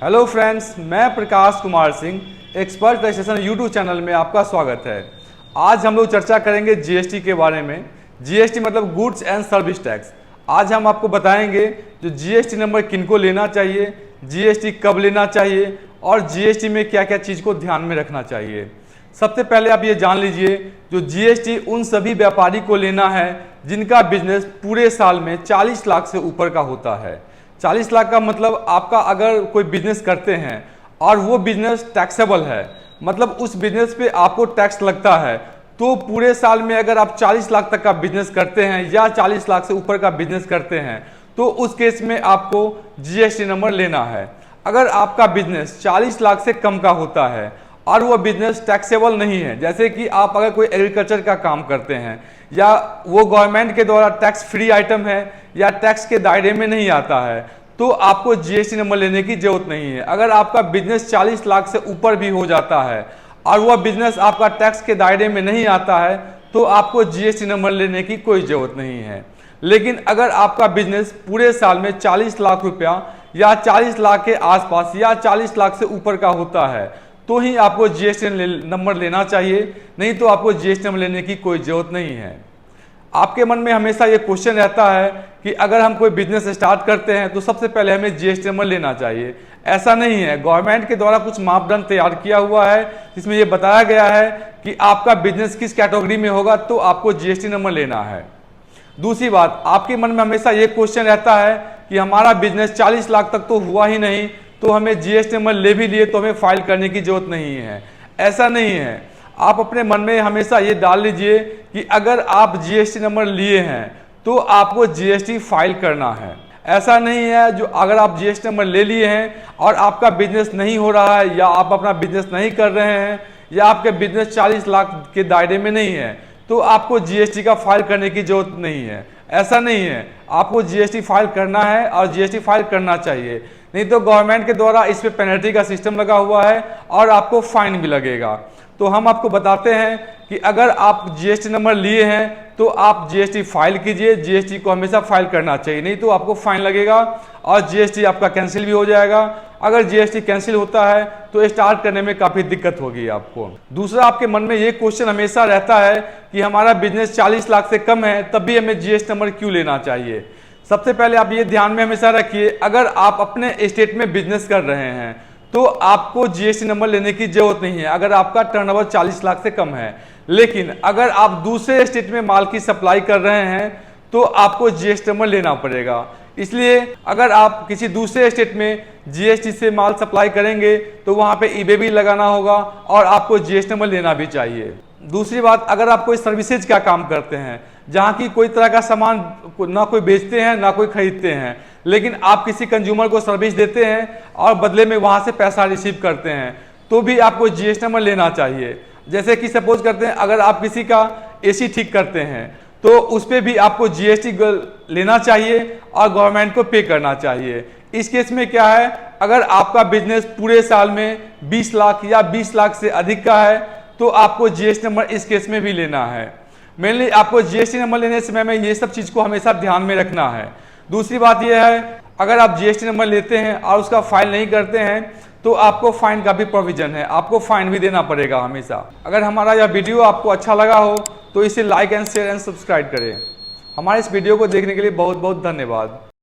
Hello friends, मैं Prakash Kumar Singh expert registration YouTube channel में आपका स्वागत है। आज हम लोग चर्चा करेंगे जीएसटी के बारे में। जीएसटी मतलब गुड्स एंड सर्विस टैक्स। आज हम आपको बताएंगे जो जीएसटी नंबर किनको लेना चाहिए, जीएसटी कब लेना चाहिए और जीएसटी में क्या क्या चीज़ को ध्यान में रखना चाहिए। सबसे पहले आप ये जान लीजिए, जो जीएसटी उन सभी व्यापारी को लेना है जिनका बिजनेस पूरे साल में 40 लाख से ऊपर का होता है। 40 लाख का मतलब आपका अगर कोई बिजनेस करते हैं और वो बिजनेस टैक्सेबल है, मतलब उस बिजनेस पे आपको टैक्स लगता है, तो पूरे साल में अगर आप 40 लाख तक का बिजनेस करते हैं या 40 लाख से ऊपर का बिजनेस करते हैं तो उस केस में आपको जीएसटी नंबर लेना है। अगर आपका बिजनेस 40 लाख से कम का होता है और वो बिजनेस टैक्सेबल नहीं है, जैसे कि आप अगर कोई एग्रीकल्चर का काम करते हैं या वो गवर्नमेंट के द्वारा टैक्स फ्री आइटम है या टैक्स के दायरे में नहीं आता है, तो आपको जीएसटी नंबर लेने की जरूरत नहीं है। अगर आपका बिजनेस 40 लाख से ऊपर भी हो जाता है और वह बिजनेस आपका टैक्स के दायरे में नहीं आता है तो आपको जीएसटी नंबर लेने की कोई ज़रूरत नहीं है। लेकिन अगर आपका बिजनेस पूरे साल में 40 लाख रुपया या 40 लाख के आसपास या 40 लाख से ऊपर का होता है तो ही आपको जीएसटी नंबर लेना चाहिए, नहीं तो आपको जीएसटी नंबर लेने की कोई ज़रूरत नहीं है। आपके मन में हमेशा ये क्वेश्चन रहता है कि अगर हम कोई बिजनेस स्टार्ट करते हैं तो सबसे पहले हमें जीएसटी नंबर लेना चाहिए। ऐसा नहीं है। गवर्नमेंट के द्वारा कुछ मापदंड तैयार किया हुआ है जिसमें ये बताया गया है कि आपका बिजनेस किस कैटेगरी में होगा तो आपको जीएसटी नंबर लेना है। दूसरी बात, आपके मन में हमेशा ये क्वेश्चन रहता है कि हमारा बिजनेस 40 लाख तक तो हुआ ही नहीं, तो हमें जीएसटी नंबर ले भी लिए तो हमें फाइल करने की जरूरत नहीं है। ऐसा नहीं है। आप अपने मन में हमेशा ये डाल लीजिए कि अगर आप जीएसटी नंबर लिए हैं तो आपको जीएसटी फाइल करना है। ऐसा नहीं है जो अगर आप जीएसटी नंबर ले लिए हैं और आपका बिजनेस नहीं हो रहा है या आप अपना बिजनेस नहीं कर रहे हैं या आपके बिजनेस 40 लाख के दायरे में नहीं है तो आपको जीएसटी का फाइल करने की जरूरत नहीं है। ऐसा नहीं है। आपको जीएसटी फाइल करना है और जीएसटी फाइल करना चाहिए, नहीं तो गवर्नमेंट के द्वारा इस पे पेनल्टी का सिस्टम लगा हुआ है और आपको फाइन भी लगेगा। तो हम आपको बताते हैं कि अगर आप जीएसटी नंबर लिए हैं तो आप जीएसटी फाइल कीजिए। जीएसटी को हमेशा फाइल करना चाहिए, नहीं तो आपको फाइन लगेगा और जीएसटी आपका कैंसिल भी हो जाएगा। अगर जीएसटी कैंसिल होता है तो स्टार्ट करने में काफ़ी दिक्कत होगी आपको। दूसरा, आपके मन में ये क्वेश्चन हमेशा रहता है कि हमारा बिजनेस 40 लाख से कम है तब भी हमें जीएसटी नंबर क्यों लेना चाहिए। सबसे पहले आप ये ध्यान में हमेशा रखिए, अगर आप अपने स्टेट में बिजनेस कर रहे हैं तो आपको जीएसटी नंबर लेने की जरूरत नहीं है अगर आपका टर्नओवर 40 लाख से कम है। लेकिन अगर आप दूसरे स्टेट में माल की सप्लाई कर रहे हैं तो आपको जीएसटी नंबर लेना पड़ेगा। इसलिए अगर आप किसी दूसरे स्टेट में जीएसटी से माल सप्लाई करेंगे तो वहां पे ईबे भी लगाना होगा और आपको जीएसटी नंबर लेना भी चाहिए। दूसरी बात, अगर आप कोई सर्विसेज का काम करते हैं जहां की कोई तरह का सामान ना कोई बेचते हैं ना कोई खरीदते हैं, लेकिन आप किसी कंज्यूमर को सर्विस देते हैं और बदले में वहां से पैसा रिसीव करते हैं, तो भी आपको जीएसटी नंबर लेना चाहिए। जैसे कि सपोज करते हैं अगर आप किसी का एसी ठीक करते हैं तो उस पर भी आपको जीएसटी लेना चाहिए और गवर्नमेंट को पे करना चाहिए। इस केस में क्या है, अगर आपका बिजनेस पूरे साल में 20 लाख या 20 लाख से अधिक का है तो आपको जीएसटी नंबर इस केस में भी लेना है। मेनली आपको जीएसटी नंबर लेने समय में ये सब चीज़ को हमेशा ध्यान में रखना है। दूसरी बात यह है, अगर आप जीएसटी नंबर लेते हैं और उसका फाइल नहीं करते हैं तो आपको फाइन का भी प्रोविजन है, आपको फाइन भी देना पड़ेगा हमेशा। अगर हमारा यह वीडियो आपको अच्छा लगा हो तो इसे like and share and subscribe करें। हमारे इस वीडियो को देखने के लिए बहुत बहुत धन्यवाद।